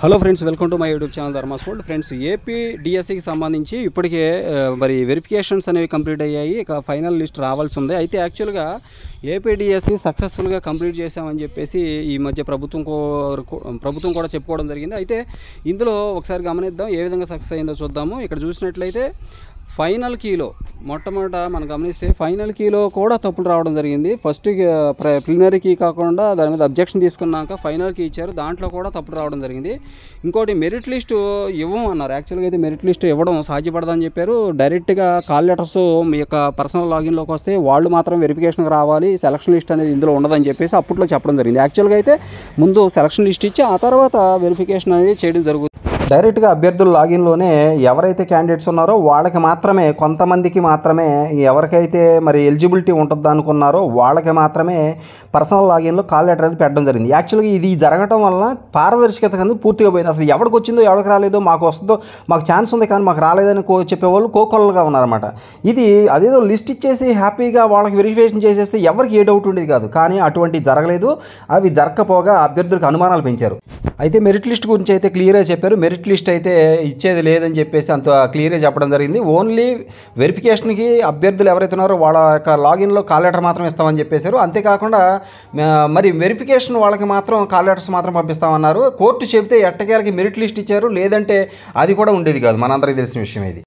Hello friends, welcome to my YouTube channel Dharmas world. Friends, AP డిఎస్సికి సంబంధించి ఇప్పటికే మరి వెరిఫికేషన్స్ అనేవి కంప్లీట్ అయ్యాయి. ఇక ఫైనల్ లిస్ట్ రావాల్సి ఉంది. అయితే యాక్చువల్గా ఏపీ డిఎస్సి సక్సెస్ఫుల్గా కంప్లీట్ చేశామని చెప్పేసి ఈ మధ్య ప్రభుత్వం కూడా చెప్పుకోవడం జరిగింది. అయితే ఇందులో ఒకసారి గమనిద్దాం, ఏ విధంగా సక్సెస్ అయిందో చూద్దాము. ఇక్కడ చూసినట్లయితే ఫైనల్ కీలో మొట్టమొదట మనం గమనిస్తే ఫైనల్ కీలో కూడా తప్పులు రావడం జరిగింది. ఫస్ట్ ప్రిలిమినరీ కీ కాకుండా దాని మీద అబ్జెక్షన్ తీసుకున్నాక ఫైనల్ కీ ఇచ్చారు, దాంట్లో కూడా తప్పులు రావడం జరిగింది. ఇంకోటి మెరిట్ లిస్టు ఇవ్వమన్నారు. యాక్చువల్గా అయితే మెరిట్ లిస్టు ఇవ్వడం సాధ్యపడదని చెప్పారు. డైరెక్ట్గా కాల్ లెటర్స్ మీ యొక్క పర్సనల్ లాగిన్లోకి వస్తే వాళ్ళు మాత్రం వెరిఫికేషన్కి రావాలి, సెలక్షన్ లిస్ట్ అనేది ఇందులో ఉండదని చెప్పేసి అప్పట్లో చెప్పడం జరిగింది. యాక్చువల్గా అయితే ముందు సెలక్షన్ లిస్ట్ ఇచ్చి ఆ తర్వాత వెరిఫికేషన్ అనేది చేయడం జరుగుతుంది. డైరెక్ట్గా అభ్యర్థుల లాగిన్లోనే ఎవరైతే క్యాండిడేట్స్ ఉన్నారో వాళ్ళకి మాత్రమే, కొంతమందికి మాత్రమే, ఎవరికైతే మరి ఎలిజిబిలిటీ ఉంటుంది అనుకున్నారో వాళ్ళకి మాత్రమే పర్సనల్ లాగిన్లో కాల్ లెటర్ అనేది పెట్టడం జరిగింది. యాక్చువల్గా ఇది జరగడం వలన పారదర్శకత అనేది పూర్తిగా పోయింది. అసలు ఎవరికి వచ్చిందో ఎవరికి రాలేదో, మాకు వస్తుందో, మాకు ఛాన్స్ ఉంది కానీ మాకు రాలేదని చెప్పేవాళ్ళు కోకొల్లగా ఉన్నారన్నమాట. ఇది అదేదో లిస్ట్ ఇచ్చేసి హ్యాపీగా వాళ్ళకి వెరిఫికేషన్ చేసేస్తే ఎవరికి ఏ డౌట్ ఉండేది కాదు. కానీ అటువంటి జరగలేదు. అవి జరగకపోగా అభ్యర్థులకు అనుమానాలు పెంచారు. అయితే మెరిట్ లిస్ట్ గురించి అయితే క్లియర్గా చెప్పారు. మెరిట్ లిస్ట్ అయితే ఇచ్చేది లేదని చెప్పేసి అంత క్లియర్గా చెప్పడం జరిగింది. ఓన్లీ వెరిఫికేషన్కి అభ్యర్థులు ఎవరైతే ఉన్నారో వాళ్ళ యొక్క లాగిన్లో కాల్ లెటర్ మాత్రం ఇస్తామని చెప్పేశారు. అంతేకాకుండా మరి వెరిఫికేషన్ వాళ్ళకి మాత్రం కాల్ లెటర్స్ మాత్రం పంపిస్తామన్నారు. కోర్టు చెబితే ఎట్టకేలకి మెరిట్ లిస్ట్ ఇచ్చారు, లేదంటే అది కూడా ఉండేది కాదు. మనందరికీ తెలిసిన విషయం ఇది.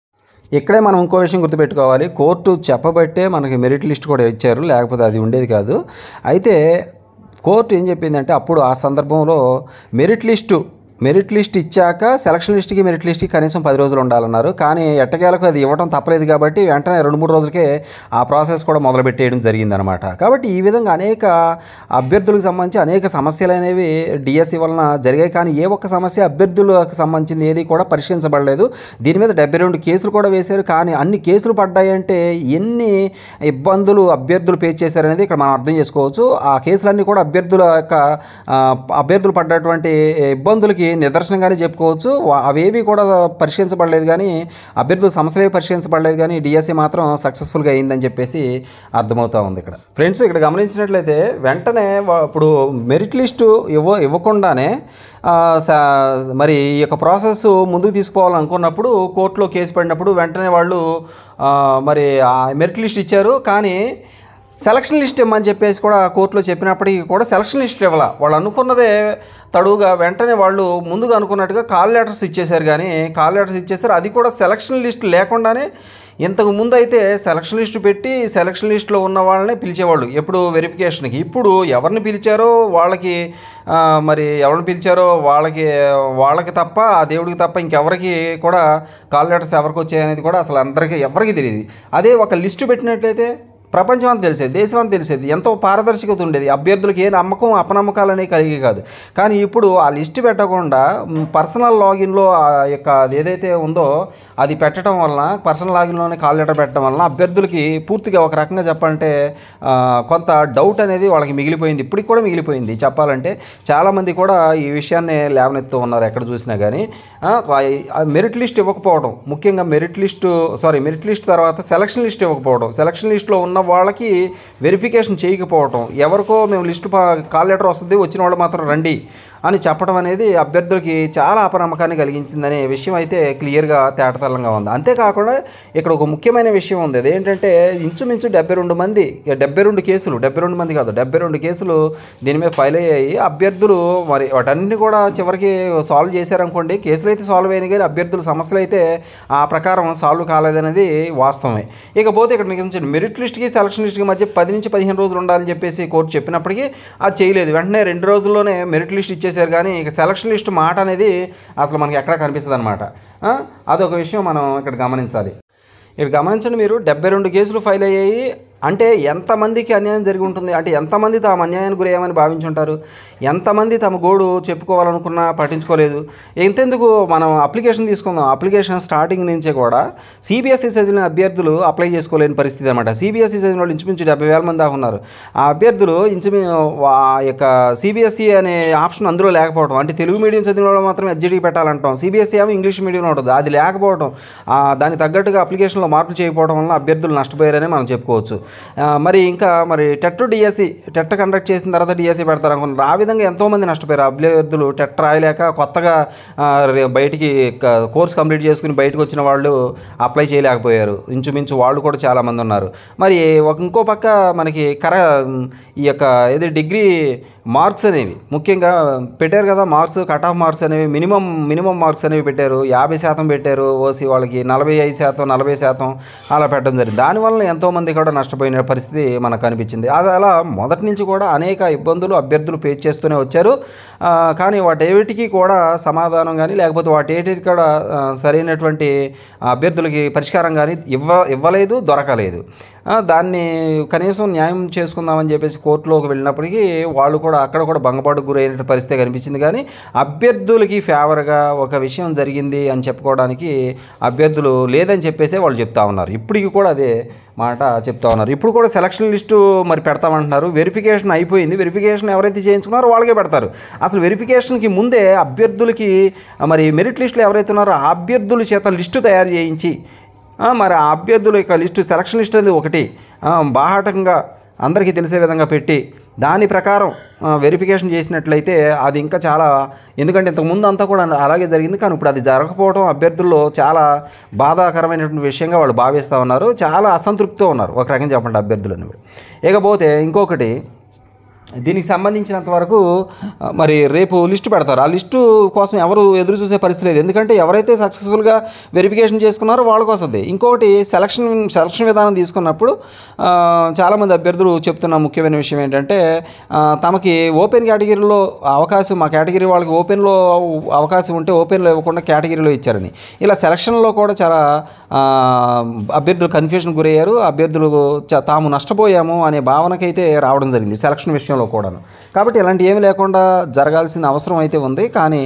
ఇక్కడే మనం ఇంకో విషయం గుర్తుపెట్టుకోవాలి, కోర్టు చెప్పబట్టే మనకి మెరిట్ లిస్ట్ కూడా ఇచ్చారు, లేకపోతే అది ఉండేది కాదు. అయితే కోర్టు ఏం చెప్పిందంటే అప్పుడు ఆ సందర్భంలో మెరిట్ లిస్ట్ ఇచ్చాక సెలక్షన్ లిస్ట్కి మెరిట్ లిస్ట్కి కనీసం 10 రోజులు ఉండాలన్నారు. కానీ ఎట్టకేలకు అది ఇవ్వడం తప్పలేదు కాబట్టి వెంటనే 2-3 రోజులకే ఆ ప్రాసెస్ కూడా మొదలుపెట్టేయడం జరిగిందనమాట. కాబట్టి ఈ విధంగా అనేక అభ్యర్థులకు సంబంధించి అనేక సమస్యలు అనేవి డిఎస్సి వలన జరిగాయి. కానీ ఏ ఒక్క సమస్య అభ్యర్థులకు సంబంధించింది ఏది కూడా పరిష్కరించబడలేదు. దీని మీద 72 కేసులు కూడా వేశారు. కానీ అన్ని కేసులు పడ్డాయంటే ఎన్ని ఇబ్బందులు అభ్యర్థులు ఫేస్ చేశారనేది ఇక్కడ మనం అర్థం చేసుకోవచ్చు. ఆ కేసులన్నీ కూడా అభ్యర్థులు పడ్డటువంటి ఇబ్బందులకి నిదర్శనంగానే చెప్పుకోవచ్చు. అవేవి కూడా పరిష్కరించబడలేదు, కానీ అభ్యర్థుల సమస్యలు పరిష్కరించబడలేదు. కానీ డిఎస్సి మాత్రం సక్సెస్ఫుల్గా అయిందని చెప్పేసి అర్థమవుతా ఉంది. ఇక్కడ ఫ్రెండ్స్, ఇక్కడ గమనించినట్లయితే వెంటనే ఇప్పుడు మెరిట్ లిస్టు ఇవ్వకుండానే మరి ఈ యొక్క ప్రాసెస్ ముందుకు తీసుకోవాలనుకున్నప్పుడు కోర్టులో కేసు పడినప్పుడు వెంటనే వాళ్ళు మరి మెరిట్ లిస్ట్ ఇచ్చారు. కానీ సెలక్షన్ లిస్ట్ ఇవ్వమని చెప్పేసి కూడా కోర్టులో చెప్పినప్పటికీ కూడా సెలక్షన్ లిస్ట్ ఇవ్వాల. వాళ్ళు అనుకున్నదే తడువుగా వెంటనే వాళ్ళు ముందుగా అనుకున్నట్టుగా కాల్ లెటర్స్ ఇచ్చేశారు. కానీ కాల్ లెటర్స్ ఇచ్చేసారు, అది కూడా సెలక్షన్ లిస్ట్ లేకుండానే. ఇంతకు ముందు అయితే సెలక్షన్ లిస్ట్ పెట్టి సెలక్షన్ లిస్ట్లో ఉన్న వాళ్ళనే పిలిచేవాళ్ళు ఎప్పుడు వెరిఫికేషన్కి. ఇప్పుడు ఎవరిని పిలిచారో వాళ్ళకి వాళ్ళకి తప్ప, ఆ దేవుడికి తప్ప ఇంకెవరికి కూడా కాల్ లెటర్స్ ఎవరికి వచ్చాయనేది కూడా అసలు ఎవరికి తెలియదు. అదే ఒక లిస్టు పెట్టినట్లయితే ప్రపంచం అంతా తెలిసేది, దేశం అంతా తెలిసేది, ఎంతో పారదర్శకత ఉండేది. అభ్యర్థులకి ఏ నమ్మకం అపనమ్మకాలు అనేవి కలిగి కాదు. కానీ ఇప్పుడు ఆ లిస్ట్ పెట్టకుండా పర్సనల్ లాగిన్లో ఆ యొక్క ఏదైతే ఉందో అది పెట్టడం వలన, పర్సనల్ లాగిన్లోనే కాల్ లెటర్ పెట్టడం వలన అభ్యర్థులకి పూర్తిగా ఒక రకంగా చెప్పాలంటే కొంత డౌట్ అనేది వాళ్ళకి మిగిలిపోయింది. ఇప్పటికి కూడా మిగిలిపోయింది చెప్పాలంటే. చాలామంది కూడా ఈ విషయాన్ని లేవనెత్తూ ఉన్నారు ఎక్కడ చూసినా. కానీ మెరిట్ లిస్ట్ ఇవ్వకపోవడం, ముఖ్యంగా మెరిట్ లిస్ట్ తర్వాత సెలక్షన్ లిస్ట్ ఇవ్వకపోవడం, సెలక్షన్ లిస్ట్లో ఉన్న వాళ్ళకి వెరిఫికేషన్ చేయకపోవటం, ఎవరికో మేము లిస్టు కాల్ లెటర్ వస్తుంది, వచ్చిన వాళ్ళు మాత్రం రండి అని చెప్పడం అనేది అభ్యర్థులకి చాలా అపనమ్మకాన్ని కలిగించిందనే విషయం అయితే క్లియర్గా తేటతెల్లంగా ఉంది. అంతేకాకుండా ఇక్కడ ఒక ముఖ్యమైన విషయం ఉంది. అదేంటంటే ఇంచుమించు 72 కేసులు, 72 మంది కాదు, 72 కేసులు దీని మీద ఫైల్ అయ్యాయి. అభ్యర్థులు మరి వాటన్నిటిని కూడా చివరికి సాల్వ్ చేశారనుకోండి. కేసులు అయితే సాల్వ్ అయినాయి, కానీ అభ్యర్థుల సమస్యలు అయితే ఆ ప్రకారం సాల్వ్ కాలేదనేది వాస్తవమే. ఇకపోతే ఇక్కడ మీకు మెరిట్ లిస్ట్కి సెలక్షన్ లిస్ట్కి మధ్య 10 నుంచి 15 రోజులు ఉండాలని చెప్పేసి కోర్టు చెప్పినప్పటికీ అది చేయలేదు. వెంటనే 2 రోజుల్లోనే మెరిట్ లిస్ట్ ఇచ్చేసారు. కానీ ఇక సెలక్షన్ లిస్ట్ మాట అనేది అసలు మనకి ఎక్కడ కనిపిస్తుంది అనమాట. అదొక విషయం మనం ఇక్కడ గమనించాలి. ఇక్కడ గమనించండి మీరు, 72 కేసులు ఫైల్ అయ్యాయి అంటే ఎంతమందికి అన్యాయం జరిగి ఉంటుంది, అంటే ఎంతమంది తాము అన్యాయానికి గురయ్యామని భావించుంటారు, ఎంతమంది తమ గోడు చెప్పుకోవాలనుకున్నా పట్టించుకోలేదు. ఎంతెందుకు మనం అప్లికేషన్ తీసుకుందాం. అప్లికేషన్ స్టార్టింగ్ నుంచే కూడా సిబిఎస్ఈ చదివిన అభ్యర్థులు అప్లై చేసుకోలేని పరిస్థితి అనమాట. సిబిఎస్ఈ చదివిన వాళ్ళు ఇంచుమించు 70,000 మంది దాకా ఉన్నారు. ఆ అభ్యర్థులు ఆ యొక్క సిబిఎస్ఈ అనే ఆప్షన్ అందులో లేకపోవడం, అంటే తెలుగు మీడియం చదివిన వాళ్ళు మాత్రం ఎస్జిడి పెట్టాలంటాం, సిబిఎస్ఈ ఏమో ఇంగ్లీష్ మీడియంలో ఉంటుంది, అది లేకపోవడం, దానికి తగ్గట్టుగా అప్లికేషన్లో మార్పులు చేయకపోవడం వల్ల అభ్యర్థులు నష్టపోయారని మనం చెప్పుకోవచ్చు. మరి ఇంకా మరి టెట్ కండక్ట్ చేసిన తర్వాత డిఎస్సి పెడతారు అనుకున్నారు. ఆ విధంగా ఎంతోమంది నష్టపోయారు. అభ్యర్థులు టెట్ రాయలేక కొత్తగా బయటికి కోర్స్ కంప్లీట్ చేసుకుని బయటకు వచ్చిన వాళ్ళు అప్లై చేయలేకపోయారు. ఇంచుమించు వాళ్ళు కూడా చాలామంది ఉన్నారు. మరి ఇంకో పక్క మనకి ఈ యొక్క డిగ్రీ మార్క్స్ అనేవి ముఖ్యంగా పెట్టారు కదా, మార్క్స్ కట్ ఆఫ్ మార్క్స్ అనేవి మినిమం మార్క్స్ అనేవి పెట్టారు. 50% పెట్టారు ఓసీ వాళ్ళకి, 45%, 40% అలా పెట్టడం జరిగింది. దానివల్ల ఎంతోమంది కూడా నష్టపోయిన పరిస్థితి మనకు కనిపించింది. అది అలా మొదటి నుంచి కూడా అనేక ఇబ్బందులు అభ్యర్థులు ఫేస్ చేస్తూనే వచ్చారు. కానీ వాటేటికి కూడా సమాధానం కానీ లేకపోతే వాటేటికి కూడా సరైనటువంటి అభ్యర్థులకి పరిష్కారం కానీ ఇవ్వలేదు, దొరకలేదు. దాన్ని కనీసం న్యాయం చేసుకుందామని చెప్పేసి కోర్టులోకి వెళ్ళినప్పటికీ వాళ్ళు కూడా అక్కడ కూడా భంగపాటుకు గురైన పరిస్థితి కనిపించింది. కానీ అభ్యర్థులకి ఫేవర్గా ఒక విషయం జరిగింది అని చెప్పుకోవడానికి అభ్యర్థులు లేదని చెప్పేసి వాళ్ళు చెప్తా ఉన్నారు. ఇప్పటికి కూడా అదే మాట చెప్తా ఉన్నారు. ఇప్పుడు కూడా సెలక్షన్ లిస్టు మరి పెడతామంటున్నారు. వెరిఫికేషన్ అయిపోయింది. వెరిఫికేషన్ ఎవరైతే చేయించుకున్నారో వాళ్ళకే పెడతారు. అసలు వెరిఫికేషన్కి ముందే అభ్యర్థులకి మరి మెరిట్ లిస్టులు ఎవరైతే ఉన్నారో ఆ అభ్యర్థుల చేత లిస్టు తయారు చేయించి మరి ఆ అభ్యర్థుల యొక్క లిస్టు సెలక్షన్ లిస్ట్ అనేది ఒకటి బాహాటంగా అందరికీ తెలిసే విధంగా పెట్టి దాని ప్రకారం వెరిఫికేషన్ చేసినట్లయితే అది ఇంకా చాలా, ఎందుకంటే ఇంతకుముందు అంతా కూడా అలాగే జరిగింది. కానీ ఇప్పుడు అది జరగకపోవడం అభ్యర్థుల్లో చాలా బాధాకరమైనటువంటి విషయంగా వాళ్ళు భావిస్తూ ఉన్నారు. చాలా అసంతృప్తితో ఉన్నారు ఒక రకంగా చెప్పండి అభ్యర్థులని. ఇకపోతే ఇంకొకటి, దీనికి సంబంధించినంత వరకు మరి రేపు లిస్టు పెడతారు. ఆ లిస్టు కోసం ఎవరు ఎదురు చూసే పరిస్థితి లేదు. ఎందుకంటే ఎవరైతే సక్సెస్ఫుల్గా వెరిఫికేషన్ చేసుకున్నారో వాళ్ళకి వస్తుంది. ఇంకొకటి సెలక్షన్ విధానం తీసుకున్నప్పుడు చాలామంది అభ్యర్థులు చెప్తున్న ముఖ్యమైన విషయం ఏంటంటే తమకి ఓపెన్ కేటగిరీలో అవకాశం, మా కేటగిరీ వాళ్ళకి ఓపెన్లో అవకాశం ఉంటే ఓపెన్లో ఇవ్వకుండా కేటగిరీలో ఇచ్చారని. ఇలా సెలక్షన్లో కూడా చాలా అభ్యర్థులు కన్ఫ్యూషన్ గురయ్యారు. అభ్యర్థులు తాము నష్టపోయాము అనే భావనకైతే రావడం జరిగింది సెలక్షన్ విషయంలో కూడాను. కాబట్టి ఇలాంటి ఏమీ లేకుండా జరగాల్సిన అవసరం అయితే ఉంది. కానీ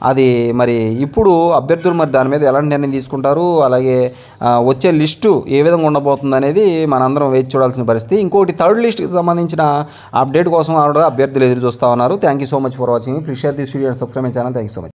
అది మరి ఇప్పుడు అభ్యర్థులు మరి దాని మీద ఎలాంటి నిర్ణయం తీసుకుంటారు, అలాగే వచ్చే లిస్టు ఏ విధంగా ఉండబోతుంది అనేది మనందరం వేచి చూడాల్సిన పరిస్థితి. ఇంకోటి థర్డ్ లిస్ట్కి సంబంధించిన అప్డేట్ కోసం అభ్యర్థులు ఎదురు చూస్తూ ఉన్నారు. Thank you so much for watching. Please share this video and subscribe my channel. Thank you so much.